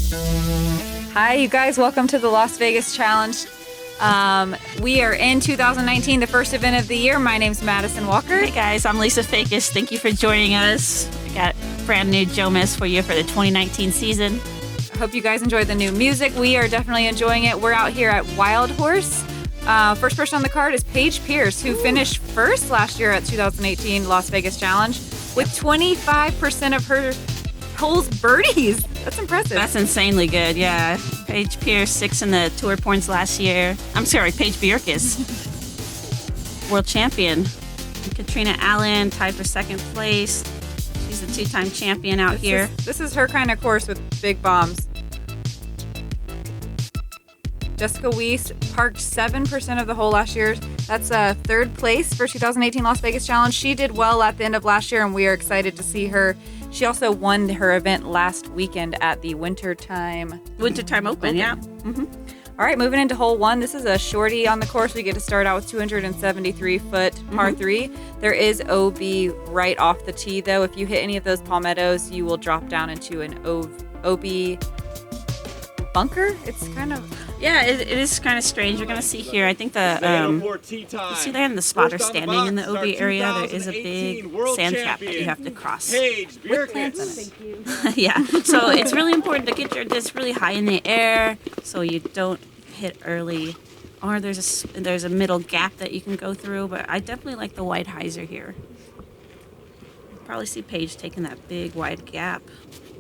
Hi, you guys. Welcome to the Las Vegas Challenge. We are in 2019, the first event of the year. My name's Madison Walker. Hey guys, I'm Lisa Fajkus. Thank you for joining us. We got brand new Jomez for you for the 2019 season. I hope you guys enjoy the new music. We are definitely enjoying it. We're out here at Wild Horse. First person on the card is Paige Pierce, who finished first last year at 2018 Las Vegas Challenge with 25% of her holes birdies. That's impressive. That's insanely good, yeah. Paige Pierce, 6 in the tour points last year. I'm sorry, Paige Bjerkaas, world champion. Catrina Allen tied for second place. She's a 2-time champion out here. This is her kind of course with big bombs. Jessica Weese parked 7% of the hole last year. That's third place for 2018 Las Vegas Challenge. She did well at the end of last year, and we are excited to see her. She also won her event last weekend at the Wintertime Open, yeah. Mm-hmm. All right, moving into hole 1. This is a shorty on the course. We get to start out with 273-foot par 3. There is OB right off the tee, though. If you hit any of those palmettos, you will drop down into an OB bunker. It's kind of... Yeah, it is kind of strange. You're going to see here, I think you see there in the spotter standing in the OB area, there is a big sand trap that you have to cross. Paige With plants Bjerkaas. in it. Yeah, so it's really important to get your disc really high in the air so you don't hit early. Or there's a middle gap that you can go through, but I definitely like the wide hyzer here. You probably see Paige taking that big wide gap.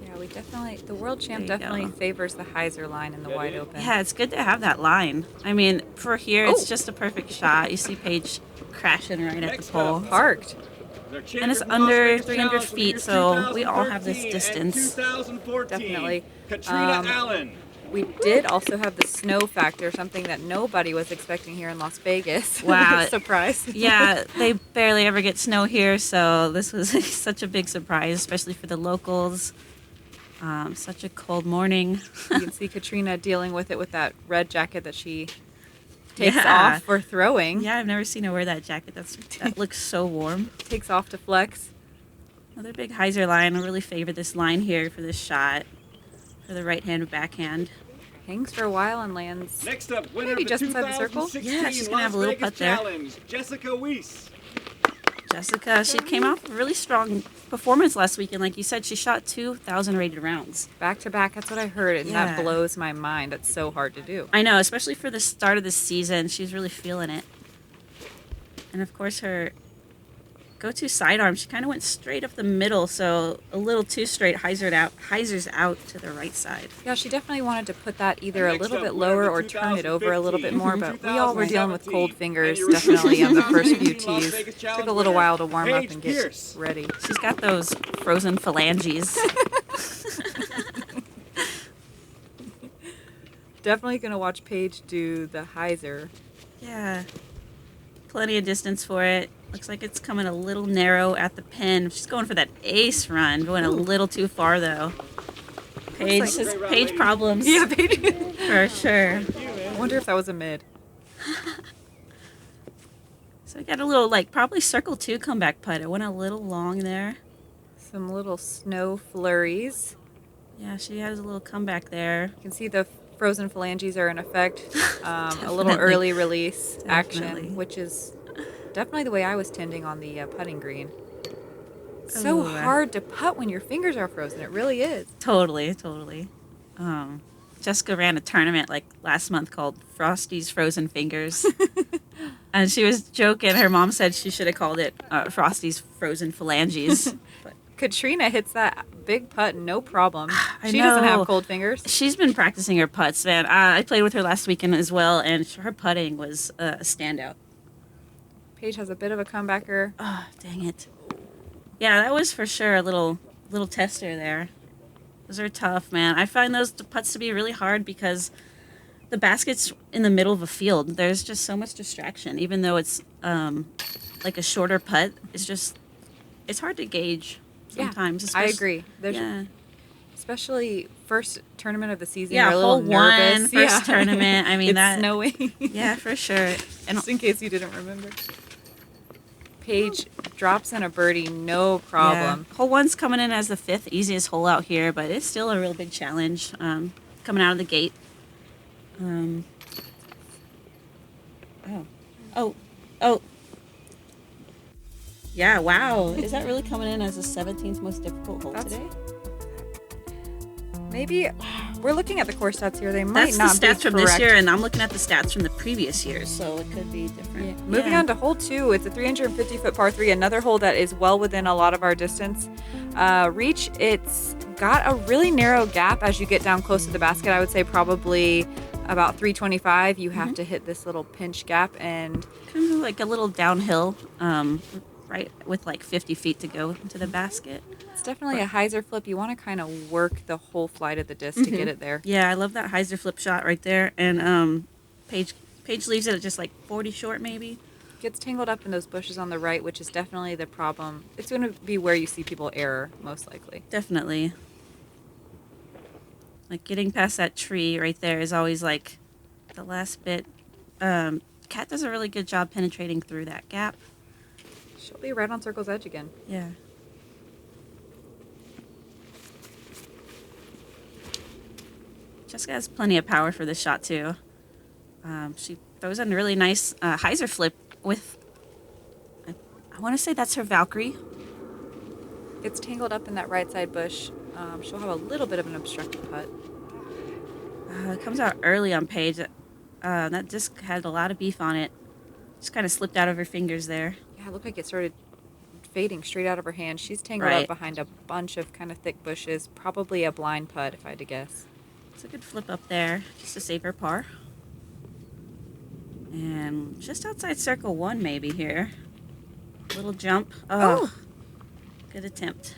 Yeah, the world champ There you definitely go. favors the hyzer line in the wide open. Yeah, it's good to have that line. I mean, for here, it's just a perfect shot. You see Paige crashing right at the pole. Parked. And it's under 300 feet, so we all have this distance. Definitely. Catrina Allen. We did also have the snow factor, something that nobody was expecting here in Las Vegas. Wow. Surprise. Yeah, they barely ever get snow here, so this was such a big surprise, especially for the locals. Such a cold morning. You can see Catrina dealing with it with that red jacket that she takes off for throwing. Yeah, I've never seen her wear that jacket. That looks so warm. Takes off to flex. Another big hyzer line. I really favor this line here for this shot, for the right hand and backhand. Hangs for a while and lands. Next up, winner Maybe of the just inside the circle? 2016 Yeah, she's gonna have a little Las putt there. Vegas Challenge, Jessica Weese. Jessica, she came off a really strong performance last weekend. Like you said, she shot 2,000 rated rounds. Back to back, that's what I heard, and that Yeah. blows my mind. That's so hard to do. I know, especially for the start of the season. She's really feeling it. And of course, her go-to sidearm, she kind of went straight up the middle, so a little too straight, hyzers out to the right side. Yeah, she definitely wanted to put that either a Next little up, bit winner of lower the or turn it over a little bit 2015 more, but we all were dealing with cold 2017, fingers, and your definitely on the first few 2018 Las tees. Vegas Took Challenge a little winner, while to warm up Paige and get Pierce. ready. She's got those frozen phalanges. Definitely going to watch Paige do the hyzer. Yeah. Plenty of distance for it. Looks like it's coming a little narrow at the pin. She's going for that ace run. Going a little too far, though. Paige, like- Paige problems. Yeah, Paige. For sure. I wonder if that was a mid. So we got a little, probably circle 2 comeback putt. It went a little long there. Some little snow flurries. Yeah, she has a little comeback there. You can see the frozen phalanges are in effect. A little Definitely. early release Definitely. action, which is definitely the way I was tending on the putting green. It's so Ooh. hard to putt when your fingers are frozen. It really is. Totally. Jessica ran a tournament last month called Frosty's Frozen Fingers. And she was joking. Her mom said she should have called it Frosty's Frozen Phalanges. But Catrina hits that big putt, no problem. I She doesn't know. have cold fingers. she's been practicing her putts, man. I played with her last weekend as well, and her putting was a standout. Paige has a bit of a comebacker. Oh, dang it. Yeah, that was for sure a little tester there. Those are tough, man. I find those putts to be really hard because the basket's in the middle of a field. There's just so much distraction. Even though it's like a shorter putt, it's hard to gauge sometimes. I agree. Yeah. Especially first tournament of the season. Yeah, you're a little hole one, nervous. first tournament. I mean, it's that. snowing. Yeah, for sure. And Just in case you didn't remember. Paige drops in a birdie, no problem. Yeah. Hole 1's coming in as the 5th easiest hole out here, but it's still a real big challenge coming out of the gate. Oh. Yeah, wow. Is that really coming in as the 17th most difficult hole today? Maybe we're looking at the course stats here. They might That's not the stats be from correct. this year, and I'm looking at the stats from the previous years, so it could be different. Yeah. Moving on to hole 2, it's a 350-foot par 3, another hole that is well within a lot of our distance. Reach, it's got a really narrow gap as you get down close to the basket. I would say probably about 325. You have to hit this little pinch gap, and Kind of like a little downhill, right, with like 50 feet to go to the basket. it's definitely a hyzer flip. You want to kind of work the whole flight of the disc to get it there. Yeah, I love that hyzer flip shot right there, and Paige leaves it at just like 40 short maybe. Gets tangled up in those bushes on the right, which is definitely the problem. It's going to be where you see people error, most likely. Definitely. Like getting past that tree right there is always like the last bit. Kat does a really good job penetrating through that gap. She'll be right on circle's edge again. Yeah. Jessica has plenty of power for this shot too. She throws in a really nice hyzer flip with, I want to say that's her Valkyrie. Gets tangled up in that right side bush. She'll have a little bit of an obstructed putt. It comes out early on Paige. That disc had a lot of beef on it. Just kind of slipped out of her fingers there. Yeah, it looked like it started fading straight out of her hand. She's tangled Right. up behind a bunch of kind of thick bushes. Probably a blind putt, if I had to guess. It's a good flip up there just to save her par. And just outside circle 1 maybe here. Little jump. Oh. Good attempt.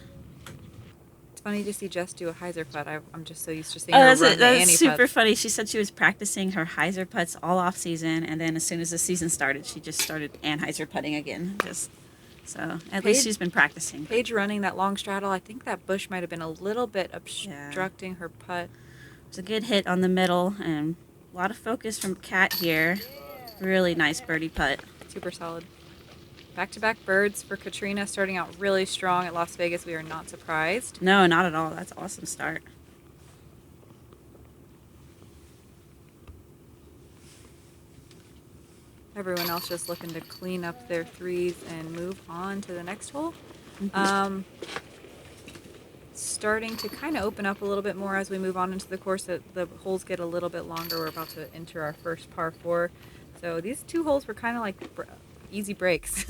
It's funny to see Jess do a hyzer putt. I'm just so used to seeing her run the That's Annie super putts. funny. She said she was practicing her hyzer putts all off season, and then as soon as the season started, she just started hyzer putting again. So at least she's been practicing. Paige running that long straddle. I think that bush might have been a little bit obstructing her putt. It's a good hit on the middle, and a lot of focus from Kat here. Really nice birdie putt. Super solid. Back-to-back birds for Catrina, starting out really strong at Las Vegas. We are not surprised. No, not at all. That's an awesome start. Everyone else just looking to clean up their threes and move on to the next hole. Starting to kind of open up a little bit more as we move on into the course. The holes get a little bit longer. We're about to enter our first par 4. So these 2 holes were kind of like easy breaks.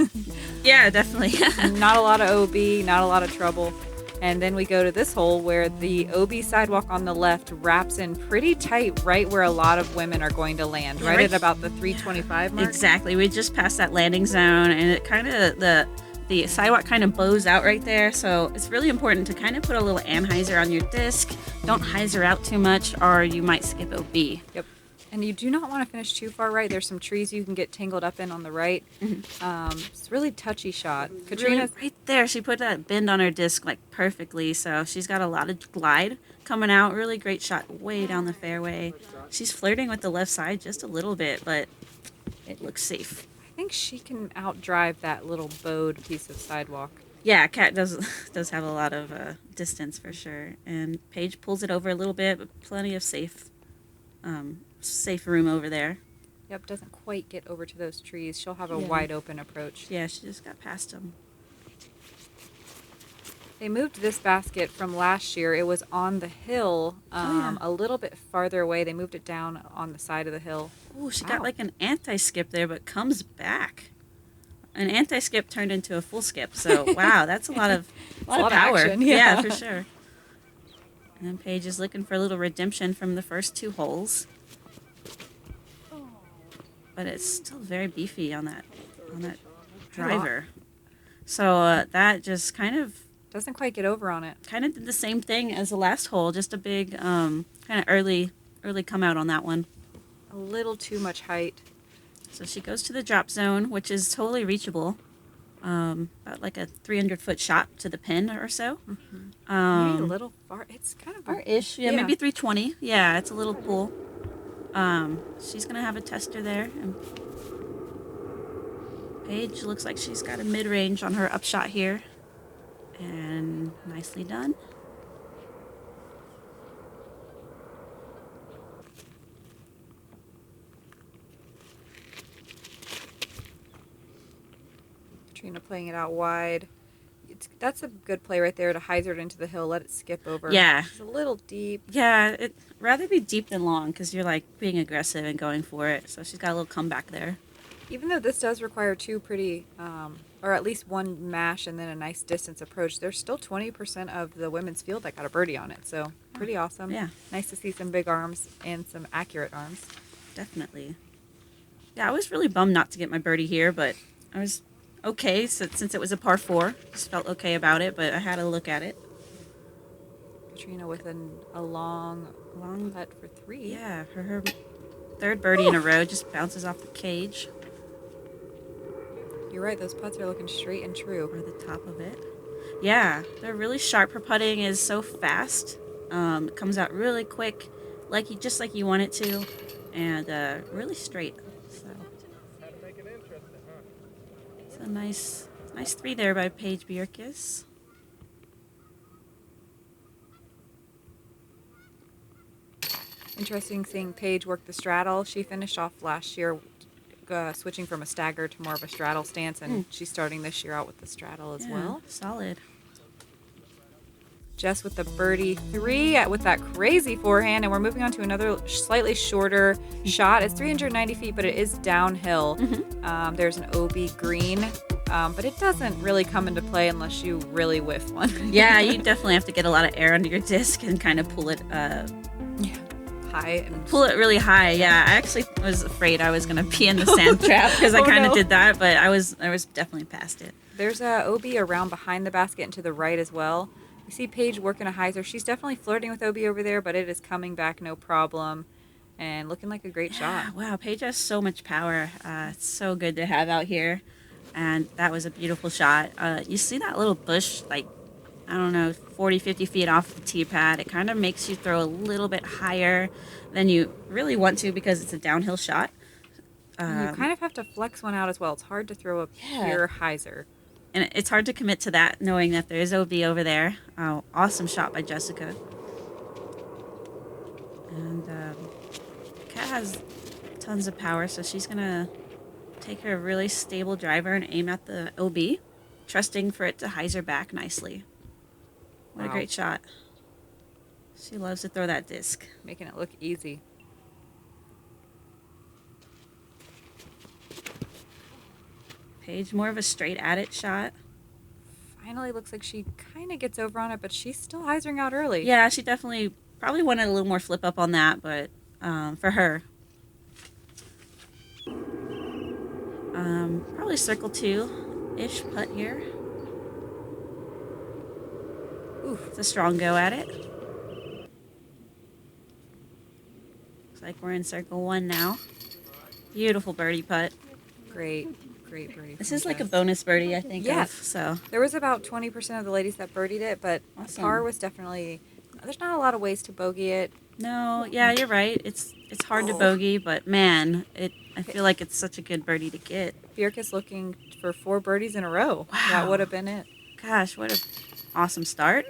Yeah, definitely. Not a lot of OB, not a lot of trouble. And then we go to this hole where the OB sidewalk on the left wraps in pretty tight right where a lot of women are going to land, right at about the 325 mark. Exactly. We just passed that landing zone, and it kind of, the sidewalk kind of bows out right there. So it's really important to kind of put a little anhyzer on your disc. Don't hyzer out too much, or you might skip OB. Yep. And you do not want to finish too far right. There's some trees you can get tangled up in on the right. It's a really touchy shot. Katrina's Right there, she put that bend on her disc like perfectly. So she's got a lot of glide coming out. Really great shot way down the fairway. She's flirting with the left side just a little bit, but it looks safe. I think she can outdrive that little bowed piece of sidewalk. Yeah, Kat does have a lot of distance for sure. And Paige pulls it over a little bit, but plenty of safe room over there. Yep, doesn't quite get over to those trees. She'll have a wide open approach. Yeah, she just got past them. They moved this basket from last year. It was on the hill, a little bit farther away. They moved it down on the side of the hill. Oh, she Wow. got like an anti-skip there, but comes back. An anti-skip turned into a full skip. So, wow, that's a lot of power. action, Yeah, for sure. And then Paige is looking for a little redemption from the first 2 holes. But it's still very beefy on that driver. So that just kind of Doesn't quite get over on it. did the same thing as the last hole, just a big kind of early come out on that one. A little too much height. So she goes to the drop zone, which is totally reachable. About like a 300-foot shot to the pin or so. Maybe a little far. It's kind of Far-ish. Yeah, maybe 320. Yeah, it's a little pool. She's going to have a tester there. And Paige looks like she's got a mid-range on her upshot here. And nicely done. Catrina playing it out wide. That's a good play right there to hyzer it into the hill, let it skip over. Yeah. It's a little deep. Yeah, it'd rather be deep than long because you're like being aggressive and going for it. So she's got a little comeback there. Even though this does require two pretty, or at least one mash and then a nice distance approach, there's still 20% of the women's field that got a birdie on it. So pretty awesome. Yeah. Nice to see some big arms and some accurate arms. Definitely. Yeah, I was really bummed not to get my birdie here, but I was okay since it was a par 4. Just felt okay about it, but I had to look at it. Catrina with a long putt for 3. Yeah, her third birdie in a row, just bounces off the cage. You're right, those putts are looking straight and true. Or the top of it. Yeah, they're really sharp. Her putting is so fast. It comes out really quick, just like you want it to, and really straight. So it's a nice 3 there by Paige Bjerkaas. Interesting seeing Paige work the straddle. She finished off last year switching from a stagger to more of a straddle stance, and she's starting this year out with the straddle as well. Solid. Jess with the birdie 3 with that crazy forehand, and we're moving on to another slightly shorter shot. It's 390 feet, but it is downhill. There's an OB green, but it doesn't really come into play unless you really whiff one. Yeah, you definitely have to get a lot of air under your disc and kind of pull it high and pull it really high. Yeah, I actually was afraid I was gonna be in the sand trap because I kind of did that, but I was definitely past it. There's a OB around behind the basket and to the right as well. You see Paige working a hyzer. She's definitely flirting with OB over there, but it is coming back no problem and looking like a great shot. Wow, Paige has so much power. It's so good to have out here, and that was a beautiful shot. You see that little bush, like, I don't know, 40, 50 feet off the tee pad. It kind of makes you throw a little bit higher than you really want to because it's a downhill shot. You kind of have to flex one out as well. It's hard to throw a pure hyzer. And it's hard to commit to that knowing that there is OB over there. Oh, awesome shot by Jessica. And Kat has tons of power, so she's going to take her really stable driver and aim at the OB, trusting for it to hyzer back nicely. What a great shot. She loves to throw that disc. Making it look easy. Paige, more of a straight at it shot. Finally looks like she kind of gets over on it, but she's still hyzering out early. Yeah, she definitely probably wanted a little more flip up on that, but for her. Probably circle 2-ish putt here. Ooh, it's a strong go at it. Looks like we're in circle 1 now. Beautiful birdie putt. Great birdie. This is like a bonus birdie, I think. Yes. So there was about 20% of the ladies that birdied it, but awesome. par was definitely. There's not a lot of ways to bogey it. No, yeah, you're right. It's hard to bogey, but man, I feel like it's such a good birdie to get. Bjerkaas looking for 4 birdies in a row. Wow. That would have been it. Gosh, what a awesome start.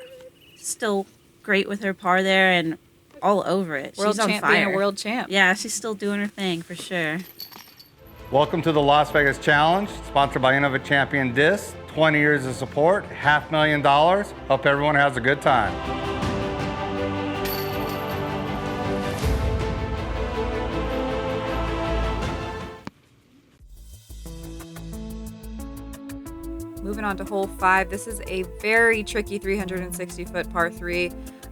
Still great with her par there and all over it. She's on fire. Being a world champ. Yeah, she's still doing her thing for sure. Welcome to the Las Vegas Challenge, sponsored by Innova Champion Disc. 20 years of support, $500,000. Hope everyone has a good time. Moving on to hole 5. This is a very tricky 360-foot par 3.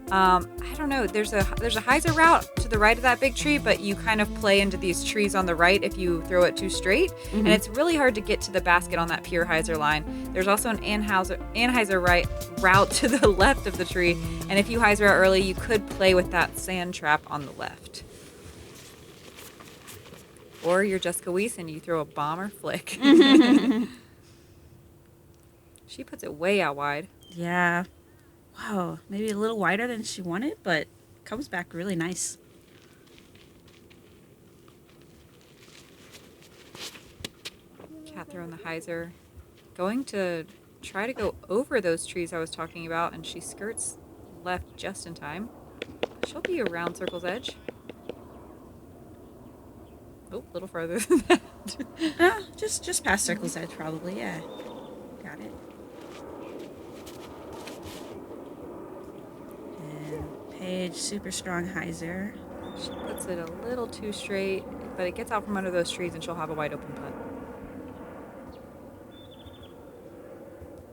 I don't know. There's a hyzer route to the right of that big tree, but you kind of play into these trees on the right if you throw it too straight, and it's really hard to get to the basket on that pure hyzer line. There's also an anhyzer right route to the left of the tree, and if you hyzer out early, you could play with that sand trap on the left. Or you're Jessica Weese and you throw a bomber flick. She puts it way out wide. Yeah. Wow, maybe a little wider than she wanted, but comes back really nice. Cat Cat throwing the hyzer. Going to try to go over those trees I was talking about, and she skirts left just in time. She'll be around circle's edge. Oh, a little further than that. Just past circle's edge, probably. Yeah, got it. And Paige, super strong hyzer. She puts it a little too straight, but it gets out from under those trees, and she'll have a wide open putt.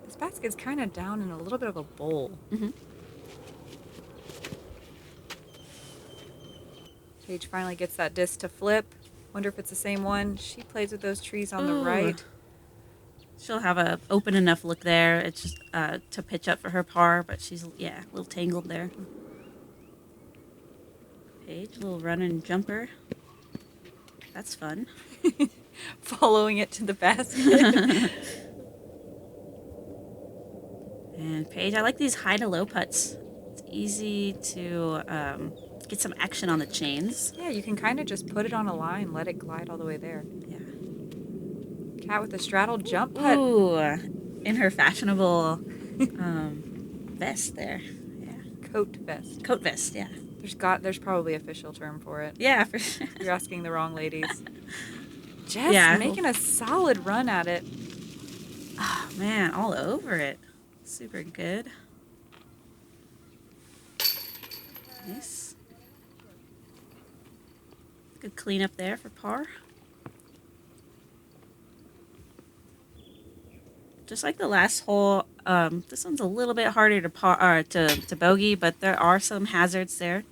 This basket's kind of down in a little bit of a bowl. Mm-hmm. Paige finally gets that disc to flip. Wonder if it's the same one. She plays with those trees on the right. She'll have a open enough look there. It's just to pitch up for her par, but she's, a little tangled there. Paige, a little run and jumper. That's fun. Following it to the basket. And Paige, I like these high to low putts. It's easy to get some action on the chains. Yeah, you can kind of just put it on a line, let it glide all the way there. Yeah. Cat with a straddle jump putt. Ooh, in her fashionable vest there. Yeah. Coat vest. Coat vest, yeah. There's probably official term for it. Yeah, for sure. You're asking the wrong ladies. Jess making a solid run at it. Oh, man, all over it. Super good. Nice. Good cleanup there for par. Just like the last hole, this one's a little bit harder to bogey, but there are some hazards there.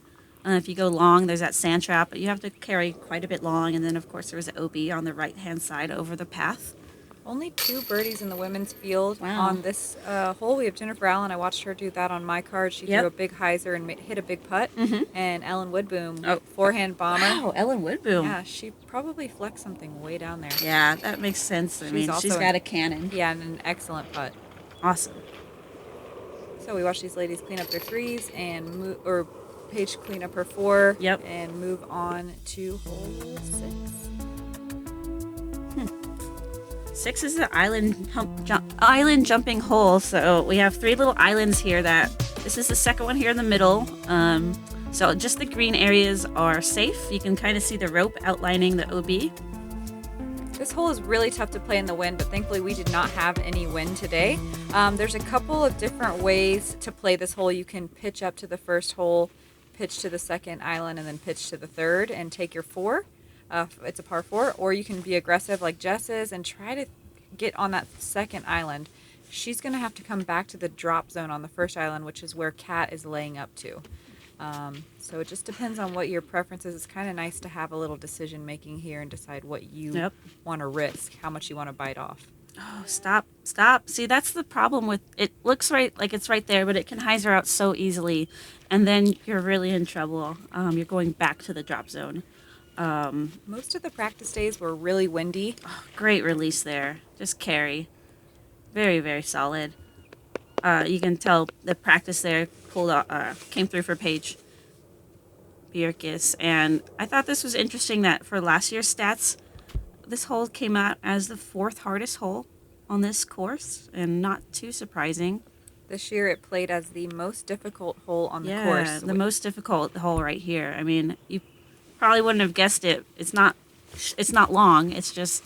If you go long, there's that sand trap, but you have to carry quite a bit long. And then, of course, there was an OB on the right-hand side over the path. Only 2 birdies in the women's field. Wow. On this hole. We have Jennifer Allen. I watched her do that on my card. She threw a big hyzer and hit a big putt. Mm-hmm. And Ellen Woodboom, forehand bomber. Wow, Ellen Woodboom. Yeah, she probably flexed something way down there. Yeah, that makes sense. I mean, she's got a cannon. Yeah, and an excellent putt. Awesome. So we watch these ladies clean up their threes and Paige clean up her 4. Yep. And move on to hole 6. 6 is the island jumping hole. So we have 3 little islands here. This is the second one here in the middle. So just the green areas are safe. You can kind of see the rope outlining the OB. This hole is really tough to play in the wind, but thankfully we did not have any wind today. There's a couple of different ways to play this hole. You can pitch up to the first hole, pitch to the second island, and then pitch to the third and take your 4. It's a par 4, or you can be aggressive like Jess is and try to get on that second island. She's going to have to come back to the drop zone on the first island, which is where Cat is laying up to. So it just depends on what your preference is. It's kind of nice to have a little decision making here and decide what you want to risk, how much you want to bite off. Oh, stop. See, that's the problem with it. Looks like it's right there, but it can hyzer out so easily. And then you're really in trouble. You're going back to the drop zone. Most of the practice days were really windy. Oh, great release there. Just carry. Very, very solid. You can tell the practice there came through for Paige Bjerkaas. And I thought this was interesting that for last year's stats, this hole came out as the 4th hardest hole on this course, and not too surprising. This year it played as the most difficult hole on the course. Yeah, the most difficult hole right here. I mean, you probably wouldn't have guessed it. It's not long. It's just,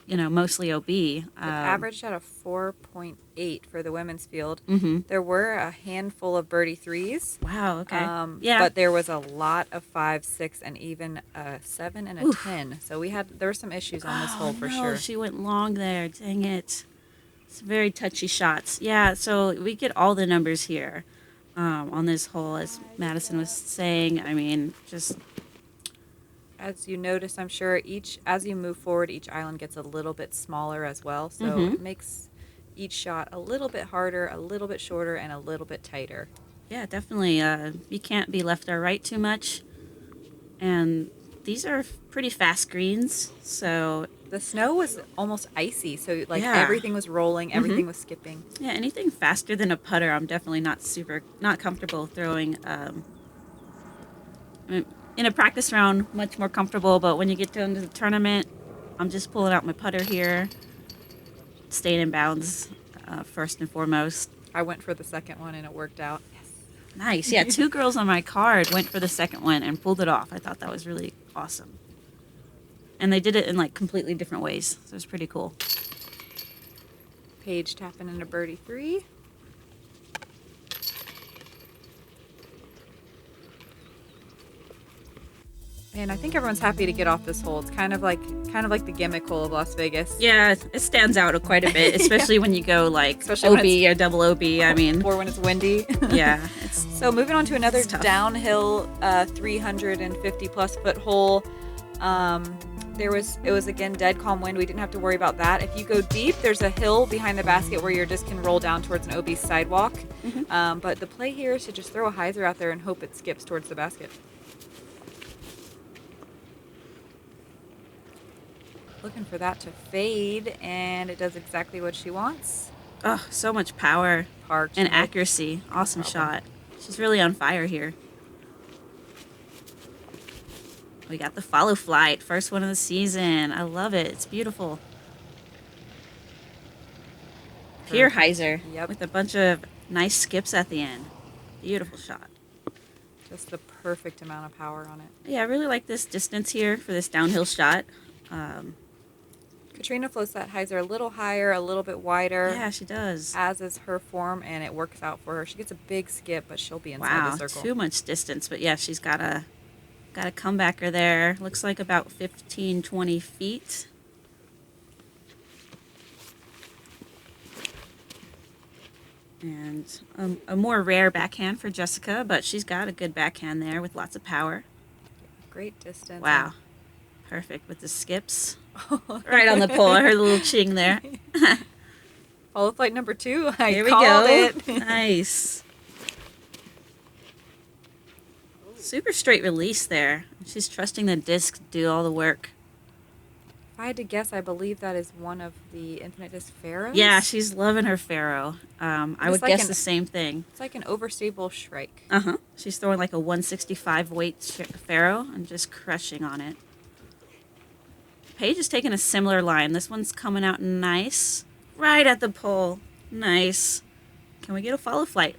mostly OB. It averaged at a 4.8 for the women's field. Mm-hmm. There were a handful of birdie 3s. Wow, okay. Yeah. But there was a lot of 5, 6, and even a 7 and a 10. So there were some issues on this hole for sure. She went long there. Dang it. It's very touchy shots. Yeah, so we get all the numbers here on this hole, as Madison was saying. I mean, just... As you notice, I'm sure as you move forward, each island gets a little bit smaller as well. So it makes each shot a little bit harder, a little bit shorter, and a little bit tighter. Yeah, definitely. You can't be left or right too much. And these are pretty fast greens, so... The snow was almost icy, so everything was rolling, everything was skipping. Yeah, anything faster than a putter, I'm definitely not comfortable throwing. In a practice round, much more comfortable, but when you get down to the tournament, I'm just pulling out my putter here. staying in bounds first and foremost. I went for the second one and it worked out. Nice. Yeah, 2 girls on my card went for the second one and pulled it off. I thought that was really awesome. And they did it in like completely different ways. So it was pretty cool. Paige tapping into birdie 3. And I think everyone's happy to get off this hole. It's kind of like the gimmick hole of Las Vegas. Yeah, it stands out quite a bit, especially when you go like Especially OB or double OB. I mean, or when it's windy. yeah. So moving on to another tough. downhill 350 plus foot hole. It was again dead calm wind. We didn't have to worry about that. If you go deep, there's a hill behind the basket where your disc can roll down towards an OB sidewalk. But the play here is to just throw a hyzer out there and hope it skips towards the basket. Looking for that to fade, and it does exactly what she wants. Oh, so much power Parked. and accuracy. Awesome shot. She's really on fire here. We got the FollowFlight, first one of the season. I love it. It's beautiful. Pure hyzer with a bunch of nice skips at the end. Beautiful shot. Just the perfect amount of power on it. Yeah, I really like this distance here for this downhill shot. Catrina floats that hyzer a little higher, a little bit wider. Yeah, she does. As is her form, and it works out for her. She gets a big skip, but she'll be inside the circle. Too much distance. But yeah, she's got a comebacker there. Looks like about 15, 20 feet. And a more rare backhand for Jessica, but she's got a good backhand there with lots of power. Great distance. Wow. Perfect with the skips. Right on the pole, her little ching there. FollowFlight number 2. Here we called go. it. Nice. Super straight release there. She's trusting the disc to do all the work. If I had to guess, I believe that is one of the Infinite Disc Pharaohs. Yeah, she's loving her Pharaoh. I would guess the same thing. It's like an overstable Shrike. Uh-huh. She's throwing like a 165 weight Pharaoh and just crushing on it. Paige is taking a similar line. This one's coming out nice. Right at the pole. Nice. Can we get a FollowFlight?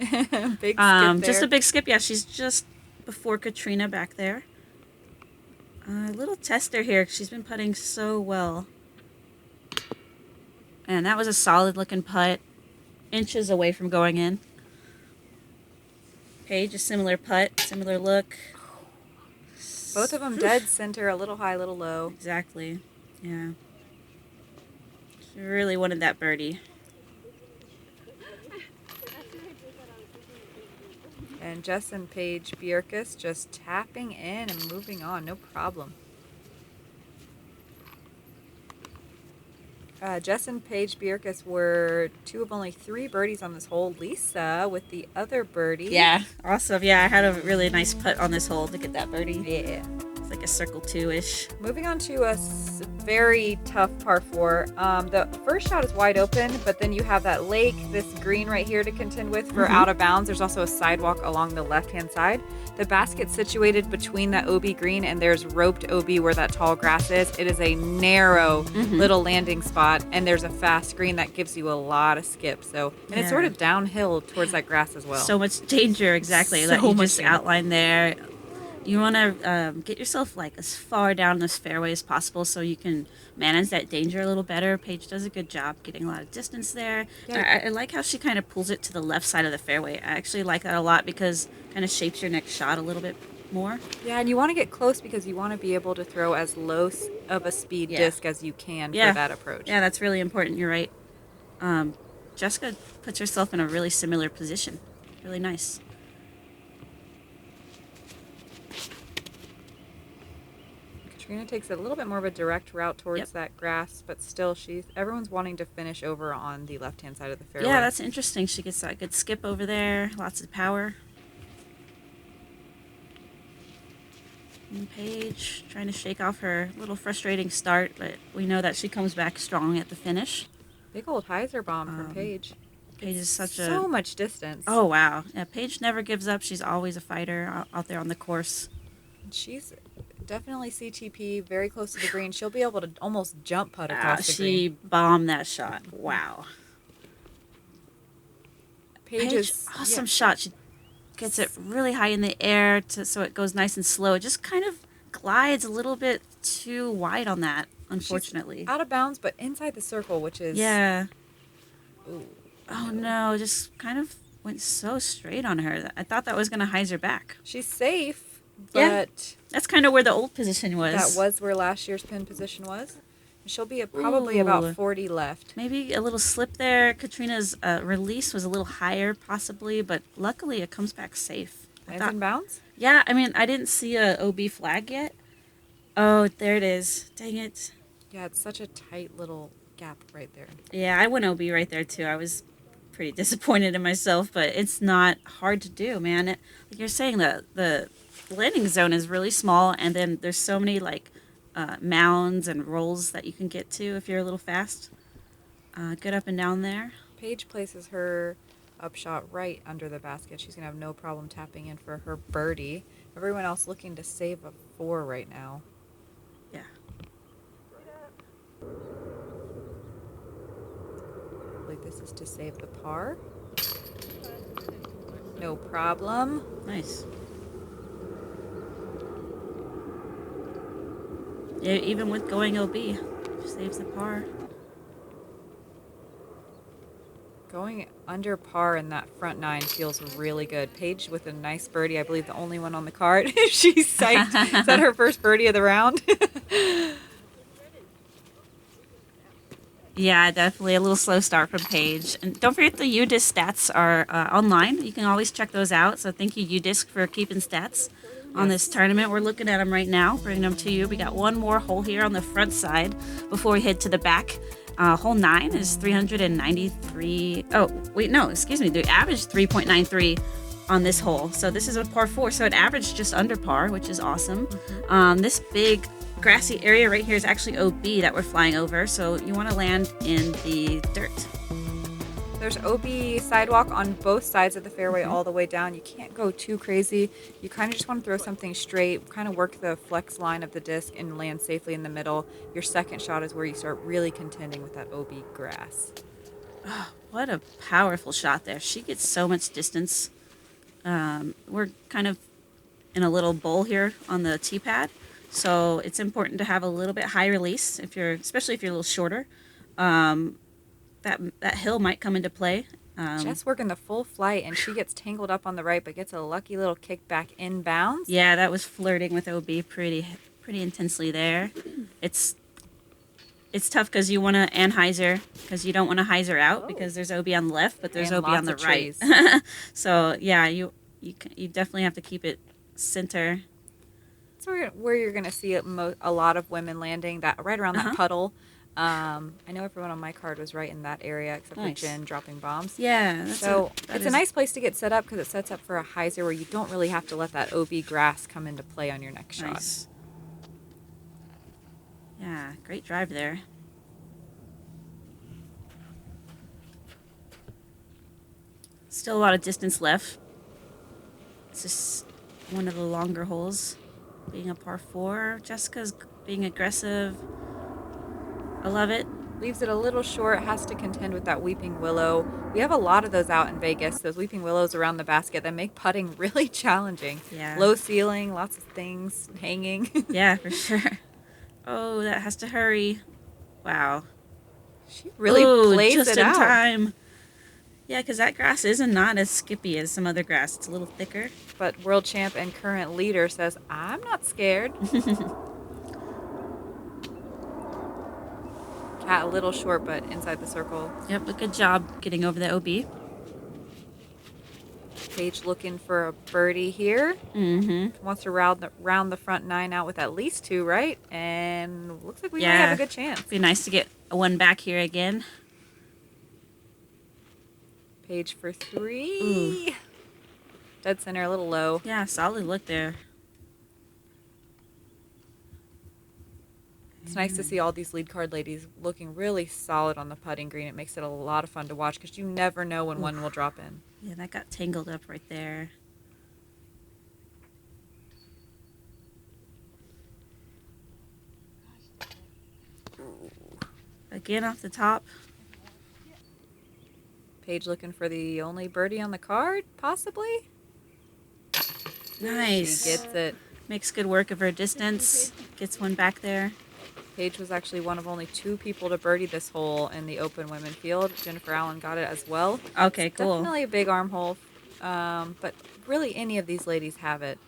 Big skip there. Just a big skip. Yeah, she's just before Catrina back there. A little tester here. She's been putting so well. And that was a solid looking putt. Inches away from going in. Paige, a similar putt, similar look. Both of them dead center, a little high, a little low. Exactly. Yeah. She really wanted that birdie. And Jess and Paige Bjerkaas just tapping in and moving on, no problem. Jess and Paige Bjerkaas were 2 of only 3 birdies on this hole. Lisa with the other birdie. Yeah, awesome. Yeah, I had a really nice putt on this hole to get that birdie. Yeah. It's like a circle 2-ish. Moving on to a very tough par 4. The first shot is wide open, but then you have that lake, this green right here to contend with for out of bounds. There's also a sidewalk along the left-hand side. The basket's situated between that OB green, and there's roped OB where that tall grass is. It is a narrow little landing spot, and there's a fast green that gives you a lot of skip. So, and it's sort of downhill towards that grass as well. So much danger, exactly. So that you much just danger. outlined there. You want to get yourself like as far down this fairway as possible so you can manage that danger a little better. Paige does a good job getting a lot of distance there. Yeah. I like how she kind of pulls it to the left side of the fairway. I actually like that a lot because it kind of shapes your next shot a little bit more. Yeah, and you want to get close because you want to be able to throw as low of a speed disc as you can for that approach. Yeah, that's really important. You're right. Jessica puts herself in a really similar position. Really nice. Catrina takes a little bit more of a direct route towards that grass, but still everyone's wanting to finish over on the left-hand side of the fairway. Yeah, that's interesting. She gets that good skip over there. Lots of power. And Paige trying to shake off her little frustrating start, but we know that she comes back strong at the finish. Big old hyzer bomb from Paige. Paige is so much distance. Oh, wow. Yeah, Paige never gives up. She's always a fighter out there on the course. She's Definitely CTP, very close to the green. She'll be able to almost jump putt Ah, across the she green. bombed that shot. Wow. Paige Paige, is awesome yeah. shot. She gets it really high in the air so it goes nice and slow. It just kind of glides a little bit too wide on that, unfortunately. She's out of bounds, but inside the circle, which is... Yeah. Ooh, Oh, no. Just kind of went so straight on her. I thought that was going to hyzer back. she's safe, Yeah. but That's kind of where the old position was. that was where last year's pin position was. She'll be at probably about Ooh. 40 left. Maybe a little slip there. Katrina's release was a little higher, possibly, but luckily it comes back safe. Lands in bounds? Yeah, I mean, I didn't see a OB flag yet. Oh, there it is. Dang it. Yeah, it's such a tight little gap right there. Yeah, I went OB right there, too. I was pretty disappointed in myself, but it's not hard to do, man. Like you're saying, the landing zone is really small, and then there's so many, like, mounds and rolls that you can get to if you're a little fast. Good up and down there. Paige places her upshot right under the basket. She's going to have no problem tapping in for her birdie. Everyone else looking to save a 4 right now. Yeah. I believe this is to save the par. No problem. Nice. Yeah, even with going OB, saves the par. Going under par in that front 9 feels really good. Paige with a nice birdie, I believe the only one on the card. She's psyched. Is that her first birdie of the round? Yeah, definitely a little slow start from Paige. And don't forget the UDisc stats are online. You can always check those out. So thank you, UDisc, for keeping stats on this tournament. We're looking at them right now, bringing them to you. We got one more hole here on the front side before we head to the back. Hole 9 is 393. Oh, wait, no, excuse me. The average 3.93 on this hole. So this is a par 4. So it averaged just under par, which is awesome. This big grassy area right here is actually OB that we're flying over. So you want to land in the dirt. There's OB sidewalk on both sides of the fairway all the way down. You can't go too crazy. You kind of just want to throw something straight, kind of work the flex line of the disc and land safely in the middle. Your second shot is where you start really contending with that OB grass. Oh, what a powerful shot there. She gets so much distance. We're kind of in a little bowl here on the tee pad. So it's important to have a little bit high release, especially if you're a little shorter. That hill might come into play. Jess working the full flight, and she gets tangled up on the right, but gets a lucky little kick back inbounds. Yeah, that was flirting with OB pretty intensely there. It's tough because you want to anhyzer, because you don't want to hyzer out because there's OB on the left, but there's And OB on lots the of right. trees. So yeah, you definitely have to keep it center. That's where you're going to see a lot of women landing, that right around that puddle. I know everyone on my card was right in that area except Nice. for Jen dropping bombs. Yeah. It's a nice place to get set up because it sets up for a hyzer where you don't really have to let that OB grass come into play on your next shot. Nice. Yeah, great drive there. Still a lot of distance left. It's just one of the longer holes, being a par 4. Jessica's being aggressive. I love it. Leaves it a little short, has to contend with that weeping willow. We have a lot of those out in Vegas, those weeping willows around the basket that make putting really challenging. Yeah. Low ceiling, lots of things hanging. Yeah, for sure. Oh, that has to hurry. Wow. She really plays just it in out. time. Yeah, because that grass isn't not as skippy as some other grass. It's a little thicker. But world champ and current leader says, I'm not scared. Cat a little short, but inside the circle. Yep, but good job getting over the OB. Paige looking for a birdie here. Mm-hmm. Wants to round the front 9 out with at least 2, right? And looks like we might have a good chance. Be nice to get a one back here again. Paige for 3. Ooh. Dead center, a little low. Yeah, solid look there. It's nice to see all these lead card ladies looking really solid on the putting green. It makes it a lot of fun to watch because you never know when one will drop in. Yeah, that got tangled up right there. again off the top. Paige looking for the only birdie on the card, possibly. Nice. She gets it. Makes good work of her distance. Gets one back there. Paige was actually one of only 2 people to birdie this hole in the open women field. Jennifer Allen got it as well. Okay, It's cool. Definitely a big arm hole, but really any of these ladies have it.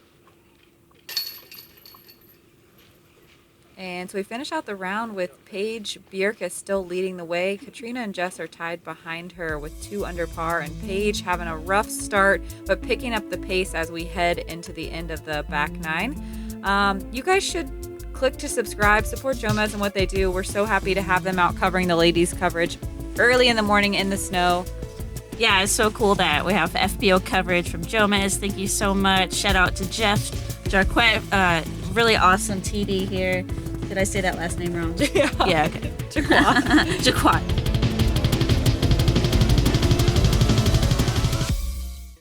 And so we finish out the round with Paige Bjerkaas still leading the way. Catrina and Jess are tied behind her with 2 under par, and Paige having a rough start, but picking up the pace as we head into the end of the back 9. You guys should click to subscribe, support Jomez and what they do. We're so happy to have them out covering the ladies' coverage early in the morning in the snow. Yeah, it's so cool that we have FBO coverage from Jomez. Thank you so much. Shout out to Jeff Jarquet. Really awesome TD here. Did I say that last name wrong? Yeah. Yeah, okay. Jaquan. Jaquat.